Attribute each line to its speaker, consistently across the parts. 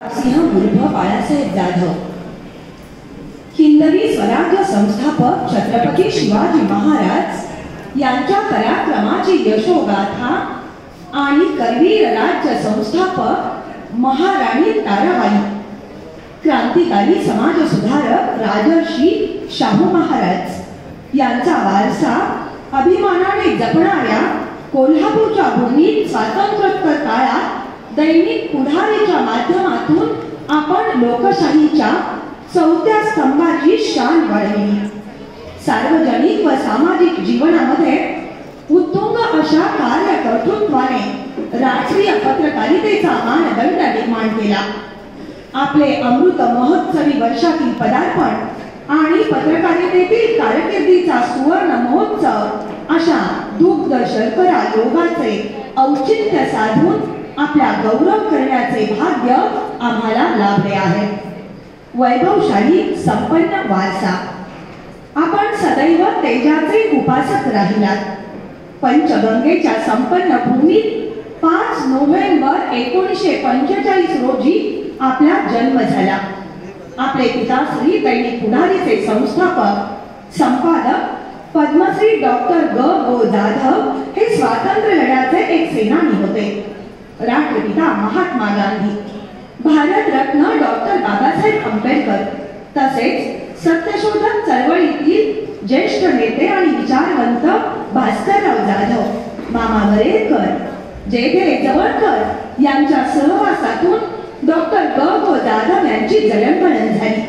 Speaker 1: सिंह उर्फ बाळासाहेब जाधव, हिंदवी स्वराज्य संस्थापक छत्रपती शिवाजी महाराज यांच्या पराक्रमाची यशोगाथा आणि करवीर राज्य संस्थापक महाराणी ताराबाई, क्रांतिकारी समाज सुधारक राजर्षी शाहू महाराज यांचा वारसा अभिमानाने जपणाऱ्या कोल्हापूरच्या भूमीत स्वातंत्र्योत्तर काळात दैनिक पुढारीच्या माध्यमातून आपण लोकशाहीच्या चौथ्या स्तंभाची शान वाढवली. सार्वजनिक व सामाजिक जीवनामध्ये उत्तुंग अशा कार्यकर्तृत्वाने राष्ट्रीय पत्रकारितेचा मानदंड निर्माण केला. आपले अमृत महोत्सवी वर्षातील पदार्पण आणि पत्रकारितेतील कारकिर्दीचा सुवर्ण महोत्सव अशा दुग्ध शर्करा योगाचे औचित्य साधून आपला गौरव करण्याचे भाग्य आम्हाला लाभले आहे. वैभवशाली संपन्न वारसा, आपण सदैव तेजाचे उपासक राहिलात. पंचगंगेच्या संपन्न भूमीत 5 नोव्हेंबर 1945 रोजी आपला जन्म झाला. आपले पिताश्री दैनिक पुढारीचे संस्थापक संपादक पद्मश्री डॉक्टर ग जाधव हे स्वातंत्र्य लढ्याचे एक सेनानी होते. राष्ट्रपिता महात्मा गांधी, भारतरत्न डॉक्टर बाबासाहेब आंबेडकर तसेच सत्यशोधक चळवळीतील ज्येष्ठ नेते आणि विचारवंत भास्करराव जाधव, मामा वरेरकर, जेठे जवळकर यांच्या सहवासातून डॉक्टर ग जाधव यांची जडणघडण झाली.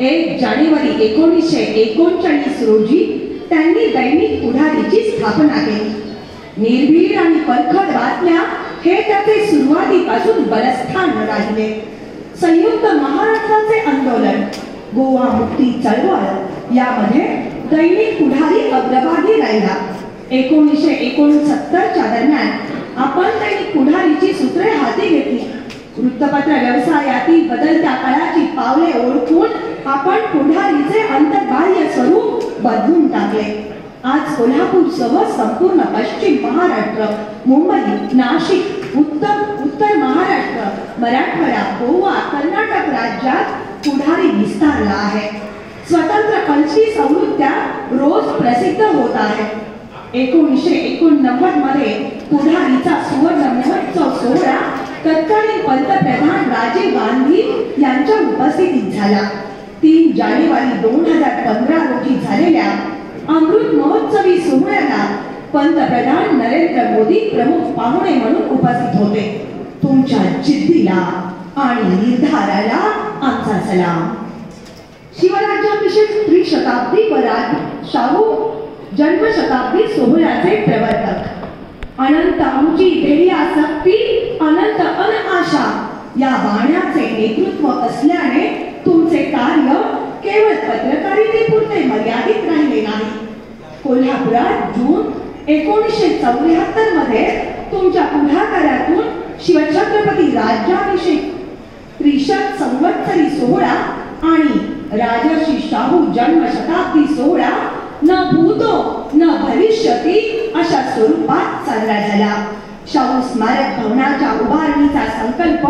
Speaker 1: 1 जानेवारी 1939 रोजी त्यांनी दैनिक पुढारीची स्थापना केली. निर्भीड आणि परखड बातम्या हे त्याचे सुरुवातीपासून बलस्थान राहिले. संयुक्त महाराष्ट्राचे आंदोलन, गोवा मुक्ती चळवळ यामध्ये दैनिक पुढारी अग्रभागी राहिला. 1969च्या दरम्यान आपण दैनिक पुढारीची सूत्रे हाती घेतली. वृत्तपत्र व्यवसायातील बदलत्या काळाची पावले ओळखून आपण पुढारीचे अंतर्बाह्य स्वरूप बदलून टाकले. आज कोल्हापूरसह संपूर्ण पश्चिम महाराष्ट्र, मुंबई, नाशिक, उत्तर महाराष्ट्र, मराठवाडा, गोवा, कर्नाटक राज्यात पुढारी विस्तारला आहे. स्वतंत्र 25 आवृत्त्या रोज प्रसिद्ध होत आहेत. 1989 मध्ये पुढारीचा सुवर्ण महोत्सव सोहळा तत्कालीन पंतप्रधान राजीव गांधी यांच्या उपस्थितीत झाला. 3 जानेवारी 2015 रोजी झालेल्या अमृत महोत्सवी सोहळ्याला पंतप्रधान नरेंद्र मोदी प्रमुख पाहुणे म्हणून उपस्थित होते. तुमच्या जिद्दीला आणि निर्धाराला आमचा सलाम. शिवराज्याभिषेक त्रिशताब्दी व शाहू जन्मशताब्दी सोहळ्याचे प्रवर्तक, अनंत आमची ध्येयासक्ती अनंत अनआशा या बाण्याचे नेतृत्व असल्याने तुमचे कार्य केवळ पत्रकारितेपुरते मर्यादित राहिले नाही. कोल्हापुरात जून 1974 मध्ये तुमच्या पुढाकारातून शिवछत्रपती राज्याभिषेक, त्रिशत संवत्सरी सोहळा आणि राजर्षी शाहू जन्मशताब्दी सोहळा न भूतो न भविष्यती अशा स्वरूपात साजरा झाला. शाहू स्मारक भवनाच्या उभारणीचा संकल्प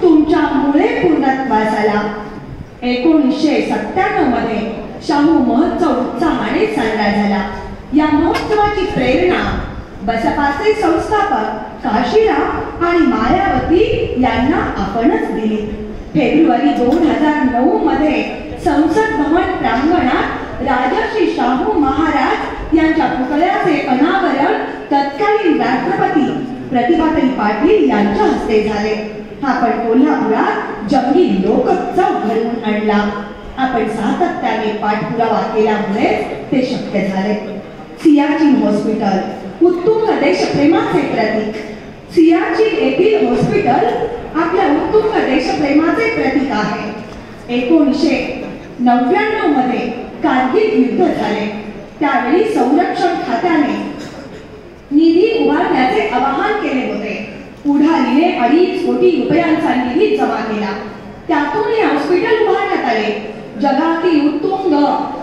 Speaker 1: तुमच्यामुळे पूर्णत्वास आला. 1997 मध्ये शाहू महोत्सव उत्साहाने साजरा झाला. या महोत्सवाची प्रेरणा बसपाचे संस्थापक काशीराम आणि मायावती यांना आपणच दिली. फेब्रुवारी 2009 मध्ये संसद भवन प्रांगणात राजर्षी शाहू महाराज यांच्या पुतळ्याचे अनावरण तत्कालीन राष्ट्रपती प्रतिभाताई पाटील यांच्या हस्ते झाले. आपण कोल्हापुरात जंगी लोकोत्सव घडवून आणला. आपण सातत्याने पाठपुरावा केल्यामुळे ते शक्य झाले. सियाचीन हॉस्पिटल, उत्तुंग देशप्रेमाचे प्रतीक. सियाचीन येथील हॉस्पिटल आपल्या उत्तुंग देशप्रेमाचे प्रतीक आहे. 1999 मध्ये कारगिल युद्ध झाले. त्यावेळी संरक्षण खात्याने निधी उभारण्याचे आवाहन केले होते. पुढारीने 2.5 कोटी रुपयांचा निधी जमा केला. त्यातून हे हॉस्पिटल उभारण्यात आले. जगातील उत्तुंग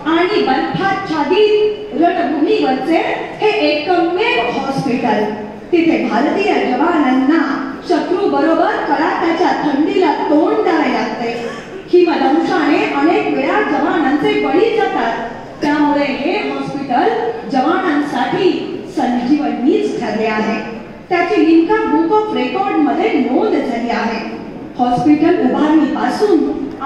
Speaker 1: आणि बर्फाच्छादित रणभूमीवरचे हे एकमेव हॉस्पिटल. तिथे भारतीय जवानांना शत्रू बरोबर कडाक्याच्या थंडीला तोंड द्यावे लागते. हिमदंशाने अनेक वेळा जवानांचे बळी जातात. त्यामुळे हे हॉस्पिटल जवानांसाठी संजीवनीच ठरले आहे. त्याची लिंका बुक ऑफ रेकॉर्ड मध्ये नोंद झाली आहे. हॉस्पिटल उभारणीपासून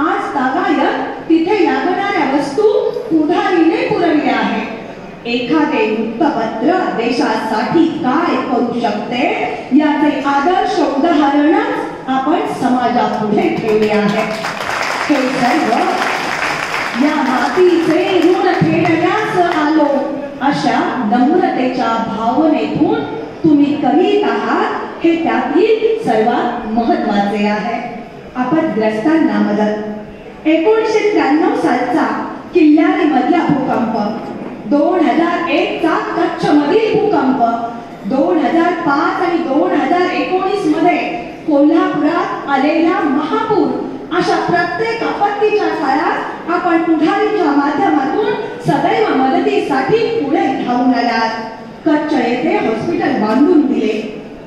Speaker 1: आज तागायत तिथे लागणाऱ्या वस्तू पुढारीने पुरविल्या आहेत. एखादे वृत्तपत्र देशासाठी काय करू शकते याचे आदर्श उदाहरण आपण समाजापुढे ठेवले आहे. हे सर्व या मातीचे ऋण फेडण्यास आलो अशा नम्रतेच्या भावनेतून तुम्ही करीत आहात हे त्यातील सर्वात महत्वाचे आहे. आपदग्रस्तांना मदत. 1993 सालचा किल्लारी मधला भूकंप, 2001 चा कच्छ मधील भूकंप, 2005 आणि 2019 मध्ये कोल्हापुरात आलेला महापूर अशा प्रत्येक आपत्तीच्या काळात आपण पुढारीच्या माध्यमातून सदैव मदतीसाठी पुढे धावून आलात. कच्छ येथे हॉस्पिटल बांधून दिले.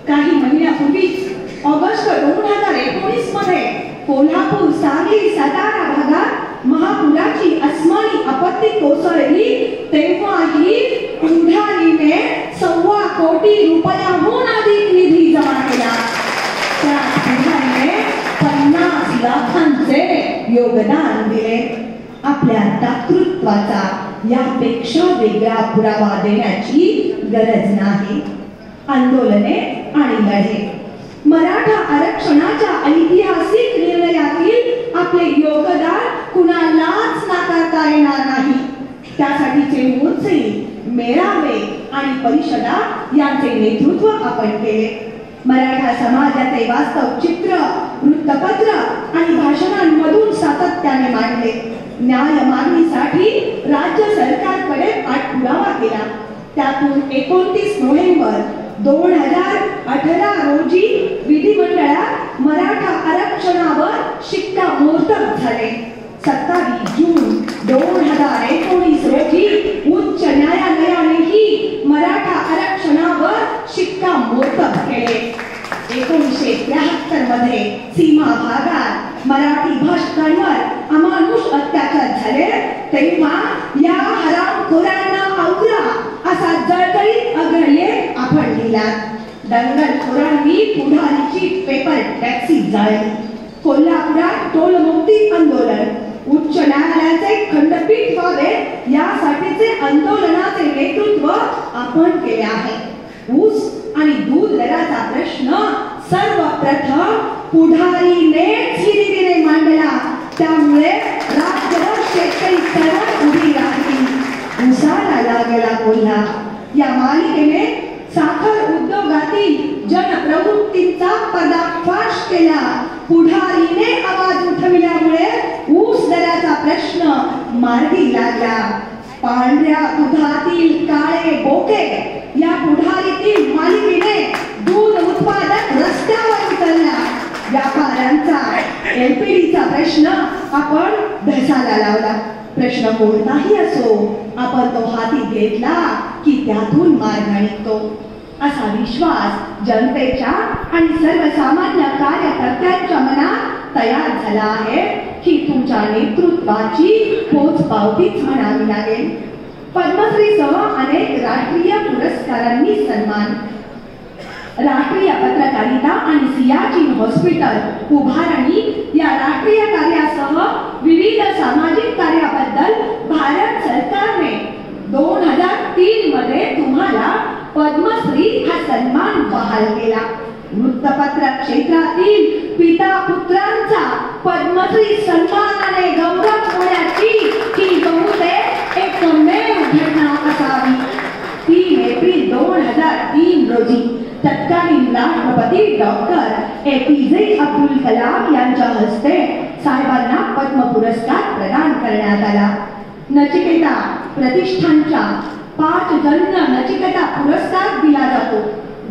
Speaker 1: काही महिन्यापूर्वीच ऑगस्ट 2019 मध्ये कोल्हापूर, सांगली, सातारा भागात महापुराची अस्मानी आपत्ती कोसळली. तेव्हाही पुढारीने 1.25 कोटी रुपयाहून अधिक निधी जमा केला. त्या पुढारीने 50 लाखांचे योगदान दिले. आपल्या दातृत्वाचा यापेक्षा वेगळा पुरावा देण्याची गरज नाही. आंदोलने आणि लढे. मराठा आरक्षणाच्या ऐतिहासिक निर्णयातील आपले योगदान कुणालाच नाकारता येणार नाही. त्यासाठीचे मोर्चे, मेळावे आणि परिषदा यांचे नेतृत्व आपण केले. मराठा समाजाचे वास्तव चित्र वृत्तपत्र आणि भाषणांमधून सातत्याने मांडले. न्याय मागणीसाठी राज्य सरकारकडे पाठपुरावा केला. त्यातून 29 नोव्हेंबर 2018 रोजी विधिमंडळात मराठा आरक्षणावर शिक्कामोर्तब झाले. 27 जून 2019 रोजी उच्च न्यायालयानेही मराठा आरक्षणावर शिक्कामोर्तब केले. 1973 मध्ये सीमा भागात मराठी भाषकांवर अमानुष अत्याचार झाले. तेव्हा या हरामखोरांना आवरा असा जळजळीत अग्रलेख आपण लिहिला. दंगलखोरांनी पुढारीची पेपर टॅक्सी जाळली. कोल्हापुरात टोलमुक्ती आंदोलन. उच्च न्यायालयाचे खंडपीठ व्हावे यासाठीचे आंदोलनाचे नेतृत्व आपण केले आहे. ऊस आणि दूध दराचा प्रश्न सर्वप्रथम पुढारीनेच हिरिरीने मांडला. त्यामुळे राज्यभर शेतकरी चळवळ उभी राहिली. उसाला लागला कोल्हा. या मालिकेने साखर उद्योगातील जनप्रवृत्तीचा पर्दाफाश केला. पुढारीने आवाज उठविल्यामुळे ऊस दराचा प्रश्न मार्गी लागला. पांढऱ्या दुधातील काळे बोके या पुढारीतील मालिकेने दूध उत्पादक रस्त्यावर उतरला. व्यापाऱ्यांचा एलपीडीचा प्रश्न आपण ढसाला लावला. प्रश्न कोणताही असो आपण तो हाती घेतला की त्यातून मार्ग निघतो असा विश्वास जनतेच्या आणि सर्वसामान्य कार्यकर्त्यांच्या मनात तयार झाला आहे. ही तुमच्या नेतृत्वाची पोचपावतीच म्हणावी लागेल. पद्मश्रीसह अनेक राष्ट्रीय पुरस्कारांनी सन्मान. राष्ट्रीय पत्रकारिता आणि सियाचीन हॉस्पिटल उभारणी या राष्ट्रीय कार्यासह विविध सामाजिक कार्याबद्दल भारत सरकारने 2003 मध्ये तुम्हाला पद्मश्री हा सन्मान बहाल केला. वृत्तपत्र क्षेत्रातील पिता पुत्रांचा पद्मश्री सन्मानाने गौरव होण्याची ही बहुतेक एकमेव घटना असावी. 3 एप्रिल 2003 रोजी तत्कालीन राष्ट्रपती डॉक्टर APJ अब्दुल कलाम यांच्या हस्ते साहेबांना पद्म पुरस्कार प्रदान करण्यात आला. नचिकेता प्रतिष्ठानच्या 5 जणांना नचिकेता पुरस्कार दिला जातो.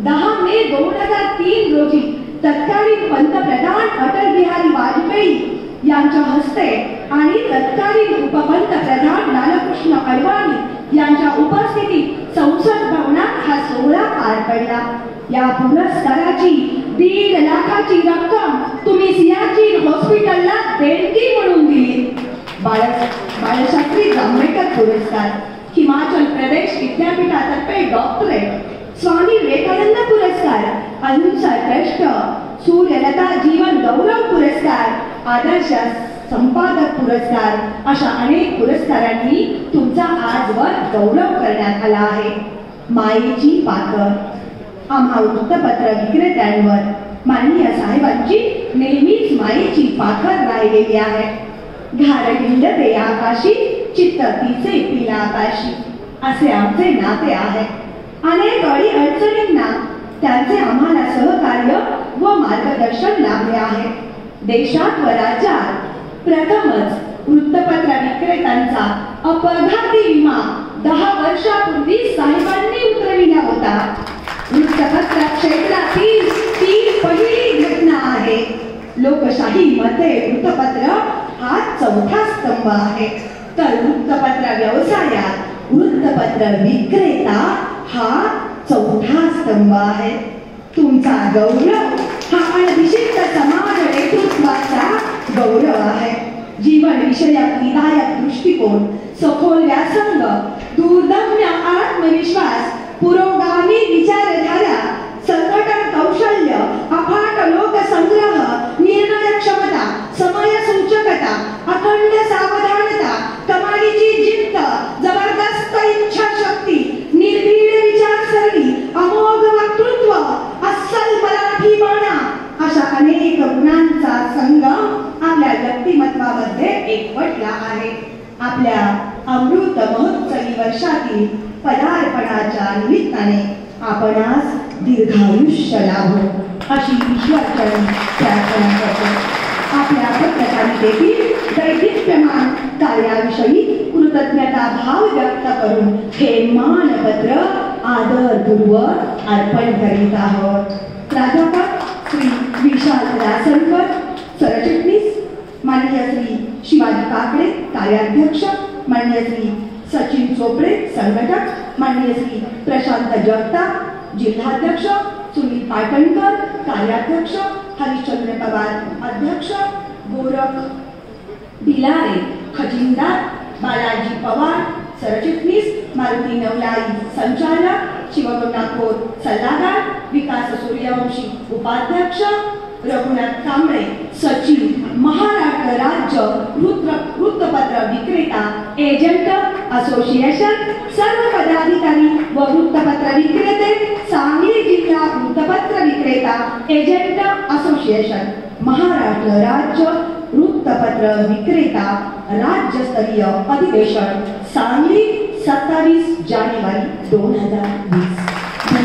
Speaker 1: 10 मे 2003 रोजी तत्कालीन पंतप्रधान अटल बिहारी वाजपेयी यांच्या हस्ते आणि तत्कालीन उपपंतप्रधान लालकृष्ण अडवाणी यांच्या उपस्थितीत संसद भवनात हा सोहळा पार पडला. या पुरस्काराची 1.5 लाखाची रक्कम तुम्ही सियाचीन हॉस्पिटलला देणगी म्हणून दिली. बाळशास्त्री जांभेकर पुरस्कार, हिमाचल प्रदेश विद्यापीठातर्फे डॉक्टरेट, स्वामी विवेकानंद पुरस्कार, अहिंसा ट्रस्ट, सूर्यलता जीवन गौरव पुरस्कार, आदर्श संपादक पुरस्कार अशा अनेक पुरस्कारांनी तुमचा आजवर गौरव करण्यात आला आहे. मायेची पाकर, आम्हा वृत्तपत्र विक्रेत्यांवर माननीय साहेबांची नेहमीच मायेची पाकर राहिलेली आहे. घारगिंड ते आकाशी, चित्त तिचे पिलाकाशी असे आमचे नाते आहे. अनेक अडी अडचणींना त्यांचे आम्हाला सहकार्य व मार्गदर्शन लाभले आहे. देशात व राज्यात प्रथमच वृत्तपत्र विक्रेत्यांचा अपघाती विमा 10 वर्षापूर्वी साहेबांनी उतरविला होता. वृत्तपत्र क्षेत्रातील ती पहिली घटना आहे. लोकशाहीमध्ये वृत्तपत्र हा चौथा स्तंभ आहे, तर वृत्तपत्र व्यवसायात वृत्तपत्र विक्रेता हा चौथा स्तंभ आहे. तुमचा गौरव हा अनधिष्ठित समाज नेतृत्वाचा गौरव आहे. जीवन विषयक विधायक दृष्टिकोन, सखोल व्यासंग, दूरदम्य आत्मविश्वास, पुरोगामी विचारधारा, संघटन कौशल्य, अफाट लोकसंग्रह, निर्णय क्षमता, समय सूचकता, अखंड सावधानता, कमालीची जिद्द, जबरदस्त इच्छाशक्ती, निर्भीड विचारसरणी, अमोघ वक्तृत्व, अस्सल मराठीपणा अशा अनेक गुणांचा संगम आपल्या व्यक्तिमत्वामध्ये एकवटला आहे. आपल्या अमृत महोत्सवी वर्षातील पदार्पणाच्या निमित्ताने आपणास दीर्घायुष्य लाभो अशी ईश्वरचरणी प्रार्थना करतो. आपल्या पत्रकारितेतील दैदिप्यमान कार्याविषयी कृतज्ञता भाव व्यक्त करून हे मानपत्र आदरपूर्वक अर्पण करीत आहोत. प्राध्यापक श्री विशाल रासनकर, सरचिटणीस माननीय श्री शिवाजी काकडे, कार्याध्यक्ष माननीय श्री सचिन चोपडे, संघटक माननीय श्री प्रशांत जगताप, जिल्हाध्यक्ष सुनील पाटणकर, कार्याध्यक्ष हरिश्चंद्र पवार, अध्यक्ष गोरख भिलारे, खजिनदार बालाजी पवार, सरचिटणीस मारुती नवलाई, संचालक शिवगंगाखोर, सल्लागार विकास सूर्यवंशी, उपाध्यक्ष रघुनाथ कांबळे, सचिव महाराष्ट्र राज्य वृत्तपत्र विक्रेता एजंट असोसिएशन, सर्व पदाधिकारी व वृत्तपत्र विक्रेते, सांगली जिल्हा वृत्तपत्र विक्रेता एजंट असोसिएशन, महाराष्ट्र राज्य वृत्तपत्र विक्रेता राज्यस्तरीय अधिवेशन सांगली 27 जानेवारी 2020.